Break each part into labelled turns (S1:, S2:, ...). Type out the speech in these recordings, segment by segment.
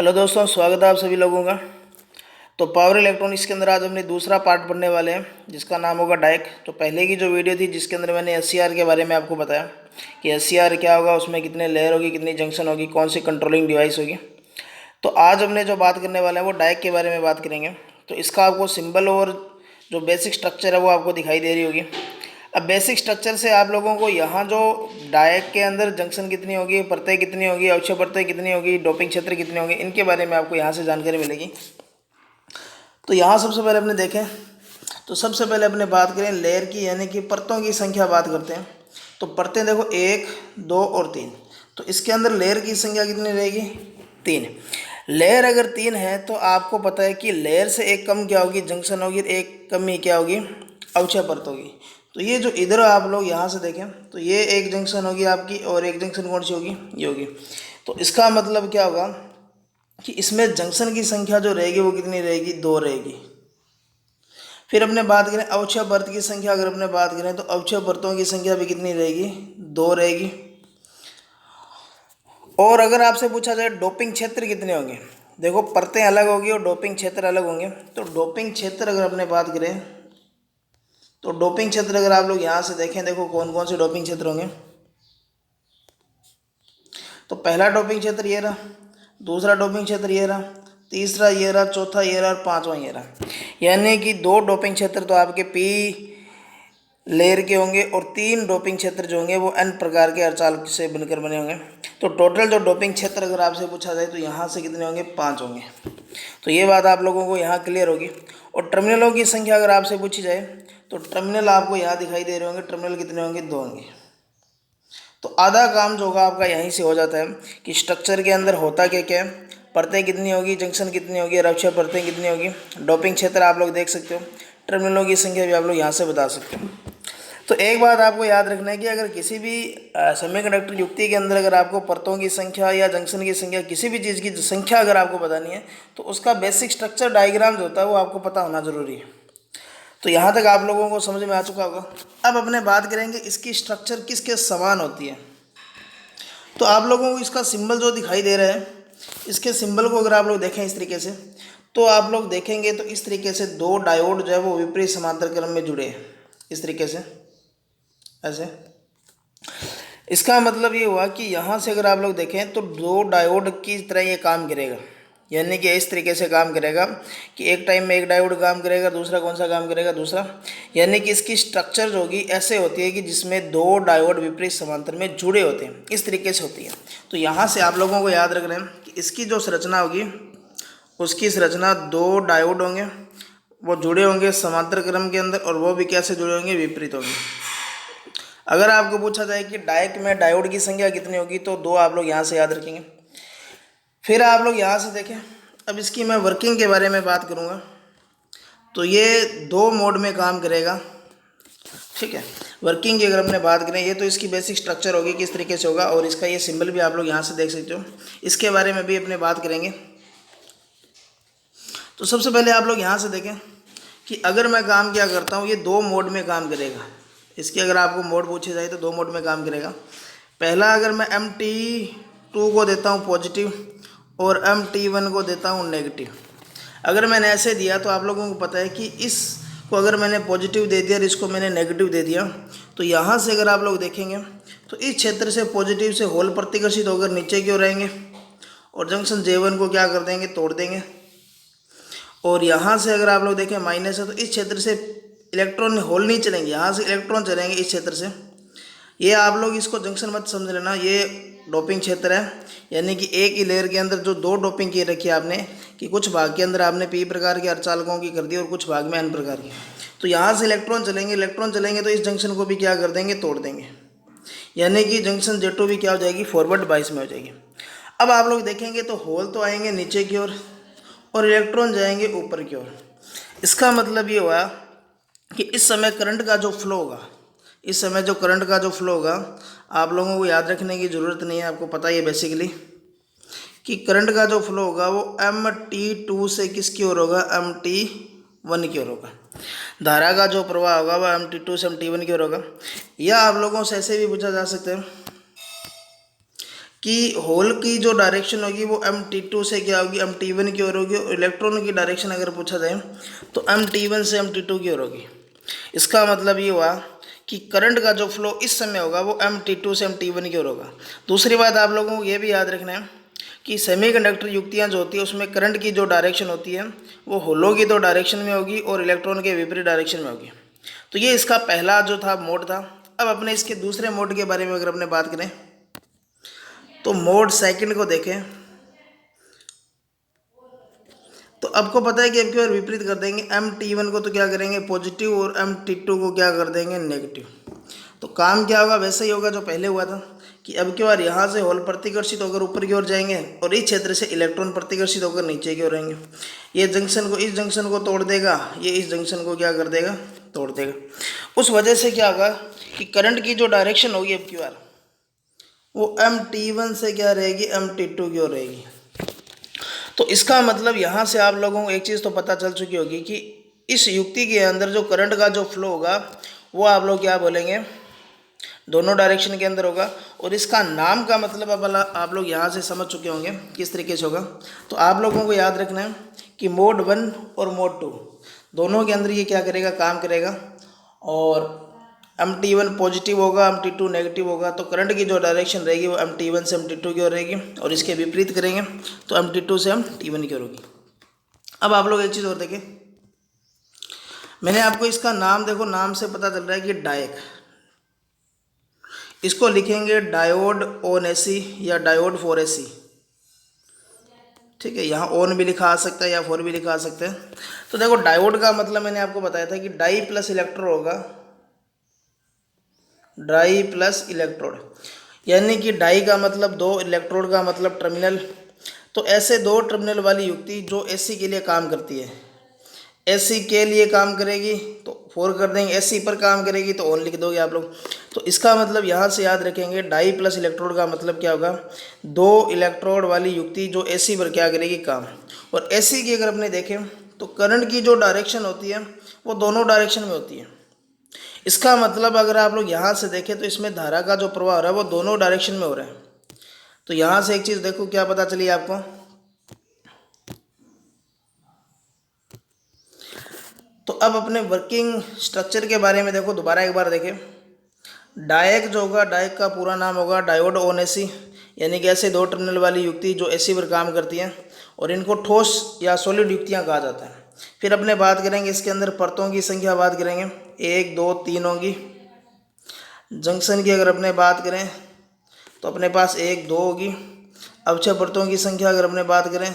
S1: Hello दोस्तों, स्वागत है आप सभी लोगों का। तो पावर इलेक्ट्रॉनिक्स के अंदर आज हमने दूसरा पार्ट पढ़ने वाले हैं जिसका नाम होगा डायक। तो पहले की जो वीडियो थी जिसके अंदर मैंने एससीआर के बारे में आपको बताया कि एससीआर क्या होगा, उसमें कितने लेयर होगी, कितनी जंक्शन होगी, कौन सी कंट्रोलिंग डिवाइस होगी। तो आज हमने जो बात करने वाले हैं वो डायक के बारे में बात करेंगे। तो इसका आपको सिंबल और जो बेसिक स्ट्रक्चर है वो आपको दिखाई दे रही होगी। अब बेसिक स्ट्रक्चर से आप लोगों को यहाँ जो डायक के अंदर जंक्शन कितनी होगी, परतें कितनी होगी, अवक्षय परतें कितनी होगी, डोपिंग क्षेत्र कितने होंगे, इनके बारे में आपको यहाँ से जानकारी मिलेगी। तो यहाँ सबसे पहले अपने देखें तो सबसे पहले अपने बात करें लेयर की, यानी कि परतों की संख्या बात करते हैं। तो परतें देखो 1, 2 और 3। तो इसके अंदर लेयर की संख्या कितनी रहेगी? 3। लेयर अगर 3 है तो आपको पता है कि लेयर से एक कम क्या होगी? जंक्शन होगी। एक कम ही क्या होगी? अवक्षय परत होगी। तो ये जो इधर आप लोग यहाँ से देखें तो ये एक जंक्शन होगी आपकी, और एक जंक्शन कौन सी होगी? ये होगी। तो इसका मतलब क्या होगा कि इसमें जंक्शन की संख्या जो रहेगी वो कितनी रहेगी? 2 रहेगी। फिर अपने बात करें अवक्षय परत की संख्या, अगर अपने बात करें तो अवक्षय परतों की संख्या भी कितनी रहेगी? 2 रहेगी। और अगर आपसे पूछा जाए डोपिंग क्षेत्र कितने होंगे, देखो परतें अलग होगी और डोपिंग क्षेत्र अलग होंगे। तो डोपिंग क्षेत्र अगर अपने बात करें तो डोपिंग क्षेत्र अगर आप लोग यहाँ से देखें, देखो कौन कौन से डोपिंग क्षेत्र होंगे। तो पहला डोपिंग क्षेत्र ये रहा, दूसरा डोपिंग क्षेत्र ये रहा, तीसरा ये रहा, चौथा ये रहा और पांचवा ये रहा। यानी कि 2 डोपिंग क्षेत्र तो आपके पी लेयर के होंगे और 3 डोपिंग क्षेत्र जो होंगे वो एन प्रकार के अर्धचालक से बनकर बने होंगे। तो टोटल जो डोपिंग क्षेत्र अगर आपसे पूछा जाए तो यहाँ से कितने होंगे? 5 होंगे। तो ये बात आप लोगों को यहाँ क्लियर होगी। और टर्मिनलों की संख्या अगर आपसे पूछी जाए तो टर्मिनल आपको यहाँ दिखाई दे रहे होंगे। टर्मिनल कितने होंगे? 2 होंगे। तो आधा काम जो होगा आपका यहीं से हो जाता है कि स्ट्रक्चर के अंदर होता क्या क्या है, परतें कितनी होगी, जंक्शन कितनी होगी, और अवक्षय परतें कितनी होगी, डोपिंग क्षेत्र आप लोग देख सकते हो, टर्मिनलों की संख्या भी आप लोग यहाँ से बता सकते हो। तो एक बात आपको याद रखना है कि अगर किसी भी सेमीकंडक्टर युक्ति के अंदर अगर आपको परतों की संख्या या जंक्शन की संख्या, किसी भी चीज़ की संख्या अगर आपको बतानी है तो उसका बेसिक स्ट्रक्चर डायग्राम जो होता है वो आपको पता होना जरूरी है। तो यहाँ तक आप लोगों को समझ में आ चुका होगा। अब अपने बात करेंगे इसकी स्ट्रक्चर किसके समान होती है। तो आप लोगों को इसका सिंबल जो दिखाई दे रहा है, इसके सिंबल को अगर आप लोग देखें इस तरीके से, तो आप लोग देखेंगे तो इस तरीके से 2 डायोड जो है वो विपरीत समांतर क्रम में जुड़े हैं, इस तरीके से ऐसे। इसका मतलब ये हुआ कि यहाँ से अगर आप लोग देखें तो 2 डायोड की तरह ये काम करेगा। यानी कि इस तरीके से काम करेगा कि एक टाइम में एक डायोड काम करेगा, दूसरा कौन सा काम करेगा? दूसरा। यानी कि इसकी स्ट्रक्चर जो होगी ऐसे होती है कि जिसमें 2 डायोड विपरीत समांतर में जुड़े होते हैं, इस तरीके से होती है। तो यहाँ से आप लोगों को याद रखना है कि इसकी जो संरचना होगी उसकी संरचना 2 डायोड होंगे, वो जुड़े होंगे समांतर क्रम के अंदर, और वो भी कैसे जुड़े होंगे? विपरीत होंगे। अगर आपको पूछा जाए कि डायक में डायोड की संख्या कितनी होगी तो 2 आप लोग यहाँ से याद रखेंगे। फिर आप लोग यहाँ से देखें, अब इसकी मैं वर्किंग के बारे में बात करूँगा। तो ये 2 मोड में काम करेगा, ठीक है। वर्किंग की अगर हमने बात करें, ये तो इसकी बेसिक स्ट्रक्चर होगी किस तरीके से होगा, और इसका ये सिंबल भी आप लोग यहाँ से देख सकते हो। इसके बारे में भी अपने बात करेंगे। तो सबसे पहले आप लोग यहाँ से देखें कि अगर मैं काम क्या करता हूँ, ये 2 मोड में काम करेगा। इसकी अगर आपको मोड पूछे जाए तो 2 मोड में काम करेगा। पहला, अगर मैं MT2 को देता हूँ पॉजिटिव और MT1 को देता हूँ नेगेटिव। अगर मैंने ऐसे दिया तो आप लोगों को पता है कि इसको अगर मैंने पॉजिटिव दे दिया और इसको मैंने नेगेटिव दे दिया, तो यहाँ से अगर आप लोग देखेंगे तो इस क्षेत्र से पॉजिटिव से होल प्रतिकर्षित होकर नीचे की ओर रहेंगे और जंक्शन J1 को क्या कर देंगे? तोड़ देंगे। और यहाँ से अगर आप लोग देखें माइनस है तो इस क्षेत्र से इलेक्ट्रॉन होल नहीं चलेंगे, यहाँ से इलेक्ट्रॉन चलेंगे इस क्षेत्र से। ये आप लोग इसको जंक्शन मत समझ लेना, ये डोपिंग क्षेत्र है। यानी कि एक ही लेयर के अंदर जो 2 डोपिंग की रखी है आपने, कि कुछ भाग के अंदर आपने P प्रकार के अर्धचालकों की कर दी और कुछ भाग में N प्रकार की। तो यहाँ से इलेक्ट्रॉन चलेंगे, इलेक्ट्रॉन चलेंगे तो इस जंक्शन को भी क्या कर देंगे? तोड़ देंगे। यानी कि जंक्शन J2 भी क्या हो जाएगी? फॉरवर्ड बाइस में हो जाएगी। अब आप लोग देखेंगे तो होल तो आएंगे नीचे की ओर और इलेक्ट्रॉन जाएंगे ऊपर की ओर। इसका मतलब ये हुआ कि इस समय करंट का जो फ्लो होगा, इस समय जो करंट का जो फ्लो होगा, आप लोगों को याद रखने की ज़रूरत नहीं है, आपको पता ही है बेसिकली कि करंट का जो फ्लो होगा वो MT2 से किसकी ओर होगा? MT1 की ओर होगा। धारा का जो प्रवाह होगा वह MT2 से MT1 की ओर होगा। या आप लोगों से ऐसे भी पूछा जा सकता है कि होल की जो डायरेक्शन होगी वो M T2 से क्या होगी, M T1 की ओर होगी, और इलेक्ट्रॉन की डायरेक्शन अगर पूछा जाए तो M T1 से M T2 की ओर होगी। इसका मतलब ये हुआ कि करंट का जो फ्लो इस समय होगा वो M T2 से M T1 की ओर होगा। दूसरी बात आप लोगों को ये भी याद रखना है कि सेमीकंडक्टर युक्तियाँ जो होती है उसमें करंट की जो डायरेक्शन होती है वो होलों की तो डायरेक्शन में होगी और इलेक्ट्रॉन के विपरीत डायरेक्शन में होगी। तो ये इसका पहला जो था मोड था। अब अपने इसके दूसरे मोड के बारे में अगर अपने बात करें तो मोड सेकंड को देखें तो आपको पता है कि अब की बार विपरीत कर देंगे। M T1 को तो क्या करेंगे पॉजिटिव और M T2 को क्या कर देंगे नेगेटिव। तो काम क्या होगा, वैसे ही होगा जो पहले हुआ था कि अब की बार यहाँ से होल प्रतिकर्षित होकर ऊपर की ओर जाएंगे और इस क्षेत्र से इलेक्ट्रॉन प्रतिकर्षित होकर नीचे की ओर रहेंगे। ये जंक्शन को इस जंक्शन को तोड़ देगा, ये इस जंक्शन को क्या कर देगा, तोड़ देगा। उस वजह से क्या होगा कि करंट की जो डायरेक्शन होगी अब की बार वो M T1 से क्या रहेगी, M T2 की ओर रहेगी। तो इसका मतलब यहाँ से आप लोगों को एक चीज़ तो पता चल चुकी होगी कि इस युक्ति के अंदर जो करंट का जो फ्लो होगा वो आप लोग क्या बोलेंगे, दोनों डायरेक्शन के अंदर होगा। और इसका नाम का मतलब अब आप लोग यहाँ से समझ चुके होंगे किस तरीके से होगा। तो आप लोगों को याद रखना है कि मोड 1 और मोड 2 दोनों के अंदर ये क्या करेगा, काम करेगा। और M T1 पॉजिटिव होगा, M T2 नेगेटिव होगा। तो करंट की जो डायरेक्शन रहेगी वो M T1 से M T2 की ओर रहेगी और इसके विपरीत करेंगे तो M T2 से M T1 की ओर होगी। अब आप लोग एक चीज़ और देखें, मैंने आपको इसका नाम देखो, नाम से पता चल रहा है कि डायक, इसको लिखेंगे डायोड ऑन AC या डायोड फॉर AC। ठीक है, यहाँ ऑन भी लिखा आ सकता है या फॉर भी लिखा आ सकता है। तो देखो डायोड का मतलब मैंने आपको बताया था कि डाई प्लस इलेक्ट्रोड होगा, डाई प्लस इलेक्ट्रोड, यानी कि डाई का मतलब दो, इलेक्ट्रोड का मतलब टर्मिनल। तो ऐसे दो टर्मिनल वाली युक्ति जो AC के लिए काम करती है, AC के लिए काम करेगी तो फोर कर देंगे, AC पर काम करेगी तो ऑन लिख दोगे आप लोग। तो इसका मतलब यहाँ से याद रखेंगे डाई प्लस इलेक्ट्रोड का मतलब क्या होगा, दो इलेक्ट्रोड वाली युक्ति जो AC पर क्या करेगी, काम। और AC की अगर अपने देखें तो करंट की जो डायरेक्शन होती है वो दोनों डायरेक्शन में होती है। इसका मतलब अगर आप लोग यहाँ से देखें तो इसमें धारा का जो प्रवाह हो रहा है वो दोनों डायरेक्शन में हो रहा है। तो यहाँ से एक चीज़ देखो क्या पता चली आपको, तो अब अपने वर्किंग स्ट्रक्चर के बारे में देखो, दोबारा एक बार देखें। डायक जो होगा, डायक का पूरा नाम होगा डायोड ऑन AC, यानी कि ऐसे दो टर्मिनल वाली युक्ति जो AC पर काम करती हैं और इनको ठोस या सॉलिड युक्तियाँ कहा जाता है। फिर अपने बात करेंगे इसके अंदर परतों की संख्या बात करेंगे, 1 2 3 होगी। जंक्शन की अगर अपने बात करें तो अपने पास 1 2 होगी। अवक्षय परतों की संख्या अगर अपने बात करें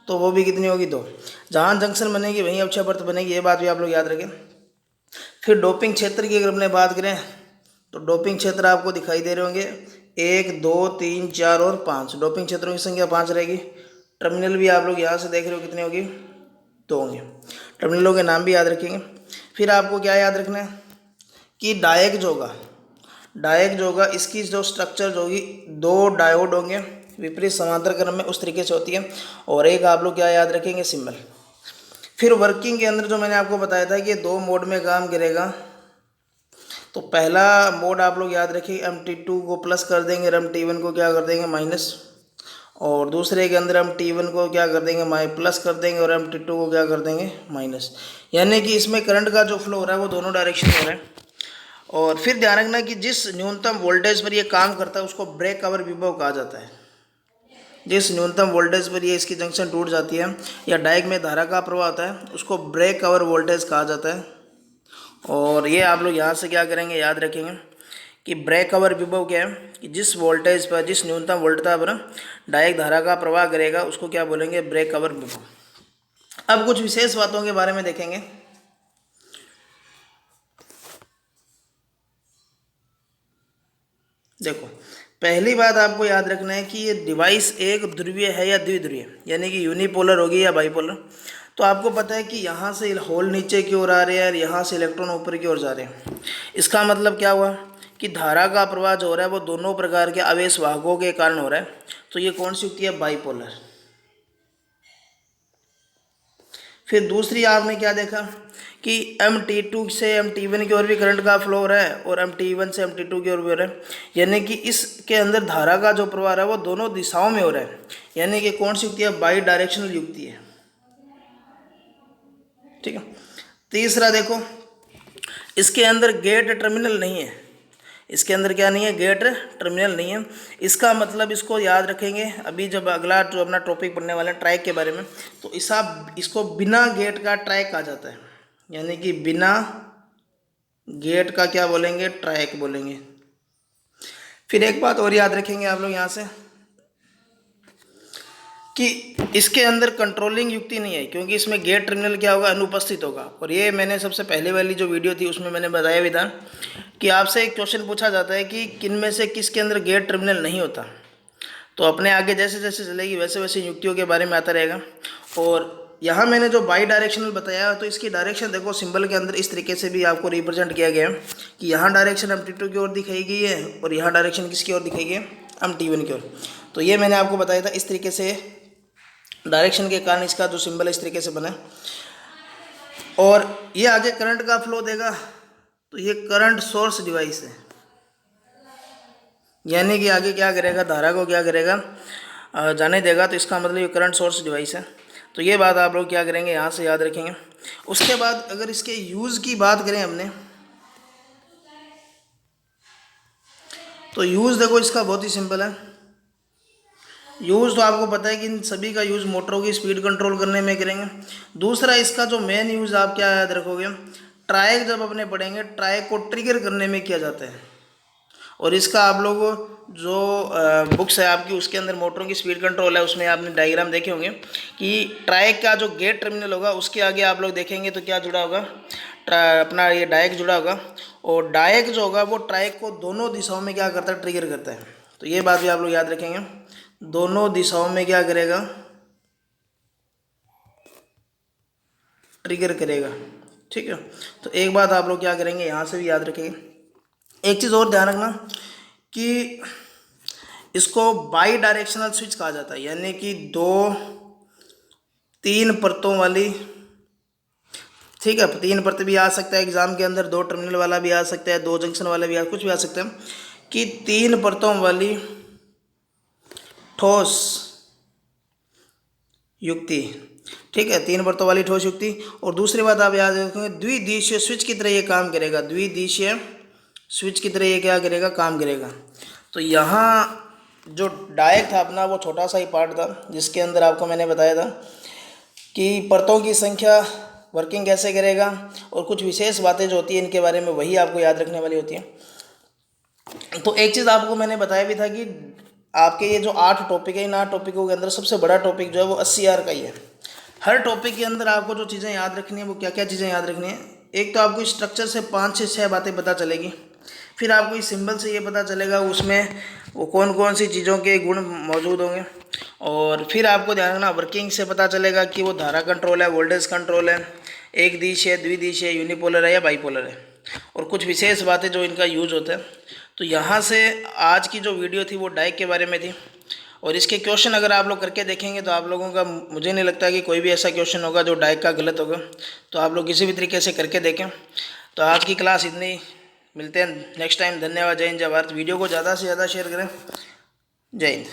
S1: तो वो भी कितनी होगी, 2। जहाँ जंक्शन बनेगी वहीं अवक्षय परत बनेगी, ये बात भी आप लोग याद रखें। फिर डोपिंग क्षेत्र की अगर अपने बात करें तो डोपिंग क्षेत्र आपको दिखाई दे रहे होंगे, 1 2 3 4 और 5। डोपिंग क्षेत्रों की संख्या 5 रहेगी। टर्मिनल भी आप लोग यहाँ से देख रहे हो कितनी होगी, 2 होंगे। टर्मिनलों के नाम भी याद रखेंगे। फिर आपको क्या याद रखना है कि डायक जो होगा, डायक जो होगा इसकी जो स्ट्रक्चर जो होगी, दो डायोड होंगे विपरीत समांतर क्रम में, उस तरीके से होती है। और एक आप लोग क्या याद रखेंगे, सिंबल। फिर वर्किंग के अंदर जो मैंने आपको बताया था कि दो मोड में काम करेगा। तो पहला मोड आप लोग याद रखिए, M T2 को प्लस कर देंगे और M T1 को क्या कर देंगे, माइनस। और दूसरे के अंदर M T1 को क्या कर देंगे, प्लस कर देंगे और M T2 को क्या कर देंगे, माइनस। यानी कि इसमें करंट का जो फ्लो हो रहा है वो दोनों डायरेक्शन में हो रहा है। और फिर ध्यान रखना कि जिस न्यूनतम वोल्टेज पर ये काम करता है उसको ब्रेक कवर विभव कहा जाता है। जिस न्यूनतम वोल्टेज पर ये इसकी जंक्शन टूट जाती है या डायक में धारा का प्रवाह होता है उसको ब्रेक कवर वोल्टेज कहा जाता है। और ये आप लोग यहाँ से क्या करेंगे, याद रखेंगे कि ब्रेक कवर विभव क्या है कि जिस वोल्टेज पर, जिस न्यूनतम वोल्टता पर डायक धारा का प्रवाह करेगा उसको क्या बोलेंगे, ब्रेक कवर विभव। अब कुछ विशेष बातों के बारे में देखेंगे। देखो पहली बात आपको याद रखना है कि ये डिवाइस एक ध्रुवीय है या द्विध्रुवीय, यानी कि यूनिपोलर होगी या बाइपोलर। तो आपको पता है कि यहाँ से होल नीचे की ओर आ रहे हैं और यहाँ से इलेक्ट्रॉन ऊपर की ओर जा रहे हैं। इसका मतलब क्या हुआ कि धारा का प्रवाह जो हो रहा है वो दोनों प्रकार के आवेश वाहकों के कारण हो रहा है। तो ये कौन सी युक्ति है, बाइपोलर। फिर दूसरी आपने क्या देखा कि MT2 से MT1 की ओर भी करंट का फ्लो हो रहा है और MT1 से MT2 की ओर भी हो रहा है, यानी कि इसके अंदर धारा का जो प्रवाह है वो दोनों दिशाओं में हो रहा है, यानी कि कौन सी युक्ति है, बाई डायरेक्शनल युक्ति है। ठीक है। तीसरा देखो, इसके अंदर गेट टर्मिनल नहीं है, इसके अंदर क्या नहीं है, गेट टर्मिनल नहीं है। इसका मतलब इसको याद रखेंगे अभी जब अगला जो अपना टॉपिक पढ़ने वाला है ट्रैक के बारे में, तो इसको बिना गेट का ट्रैक कहा जाता है, यानी कि बिना गेट का क्या बोलेंगे, ट्रैक बोलेंगे। फिर एक बात और याद रखेंगे आप लोग यहाँ से कि इसके अंदर कंट्रोलिंग युक्ति नहीं है, क्योंकि इसमें गेट टर्मिनल क्या होगा, अनुपस्थित होगा। और ये मैंने सबसे पहले वाली जो वीडियो थी उसमें मैंने बताया भी था कि आपसे एक क्वेश्चन पूछा जाता है कि किन में से किसके अंदर गेट टर्मिनल नहीं होता, तो अपने आगे जैसे जैसे चलेगी वैसे वैसे युक्तियों के बारे में आता रहेगा। और यहाँ मैंने जो बाई डायरेक्शनल बताया, तो इसकी डायरेक्शन देखो सिंबल के अंदर इस तरीके से भी आपको रिप्रेजेंट किया गया है कि यहाँ डायरेक्शन MT2 की ओर दिखाई गई है और यहाँ डायरेक्शन किसकी ओर दिखाई गई है, MT1 की ओर। तो ये मैंने आपको बताया था, इस तरीके से डायरेक्शन के कारण इसका जो सिंबल इस तरीके से बना। और ये आगे करंट का फ्लो देगा, तो ये करंट सोर्स डिवाइस है, यानी कि आगे क्या करेगा, धारा को क्या करेगा, जाने देगा। तो इसका मतलब ये करंट सोर्स डिवाइस है। तो ये बात आप लोग क्या करेंगे, यहाँ से याद रखेंगे। उसके बाद अगर इसके यूज़ की बात करें हमने, तो यूज़ देखो इसका बहुत ही सिंपल है। यूज़ तो आपको पता है कि इन सभी का यूज़ मोटरों की स्पीड कंट्रोल करने में करेंगे। दूसरा इसका जो मेन यूज़ आप क्या याद रखोगे, ट्रायक जब अपने पढ़ेंगे, ट्रायक को ट्रिगर करने में किया जाता है। और इसका आप लोग जो बुक्स है आपकी उसके अंदर मोटरों की स्पीड कंट्रोल है, उसमें आपने डायग्राम देखे होंगे कि ट्रायक का जो गेट टर्मिनल होगा उसके आगे आप लोग देखेंगे तो क्या जुड़ा होगा, अपना ये डायक जुड़ा होगा। और डायक जो होगा वो ट्रायक को दोनों दिशाओं में क्या करता है, ट्रिगर करता है। तो ये बात भी आप लोग याद रखेंगे, दोनों दिशाओं में क्या करेगा, ट्रिगर करेगा। ठीक है। तो एक बात आप लोग क्या करेंगे, यहाँ से भी याद रखेंगे। एक चीज़ और ध्यान रखना कि इसको बाई डायरेक्शनल स्विच कहा जाता है, यानी कि तीन परतों वाली। ठीक है, तीन परत भी आ सकता है एग्जाम के अंदर, दो टर्मिनल वाला भी आ सकता है, दो जंक्शन वाला भी कुछ भी आ सकता है, कि तीन परतों वाली ठोस युक्ति। ठीक है, तीन परतों वाली ठोस युक्ति। और दूसरी बात आप याद रखेंगे, द्विदिशीय स्विच की तरह ये काम करेगा, द्विदिशीय स्विच की तरह ये क्या करेगा, काम करेगा। तो यहाँ जो डायक था अपना वो छोटा सा ही पार्ट था, जिसके अंदर आपको मैंने बताया था कि परतों की संख्या, वर्किंग कैसे करेगा, और कुछ विशेष बातें जो होती हैं इनके बारे में वही आपको याद रखने वाली होती है। तो एक चीज़ आपको मैंने बताया भी था कि आपके ये जो 8 टॉपिक है, इन 8 टॉपिकों के अंदर सबसे बड़ा टॉपिक जो है वो 80R का ही है। हर टॉपिक के अंदर आपको जो चीज़ें याद रखनी है वो क्या क्या चीज़ें याद रखनी है, एक तो आपको स्ट्रक्चर से 5 से 6 बातें पता चलेगी, फिर आपको इस सिंबल से ये पता चलेगा उसमें वो कौन कौन सी चीज़ों के गुण मौजूद होंगे, और फिर आपको ध्यान रखना वर्किंग से पता चलेगा कि वो धारा कंट्रोल है, वोल्टेज कंट्रोल है, एक दिशीय, द्विदिशीय, यूनिपोलर है या बाईपोलर है, और कुछ विशेष बातें जो इनका यूज होता है। तो यहाँ से आज की जो वीडियो थी वो डायक के बारे में थी, और इसके क्वेश्चन अगर आप लोग करके देखेंगे तो आप लोगों का, मुझे नहीं लगता कि कोई भी ऐसा क्वेश्चन होगा जो डायक का गलत होगा। तो आप लोग किसी भी तरीके से करके देखें। तो आज की क्लास इतनी, मिलते हैं नेक्स्ट टाइम। धन्यवाद। जय हिंद, जय भारत। वीडियो को ज़्यादा से ज़्यादा शेयर करें। जय हिंद।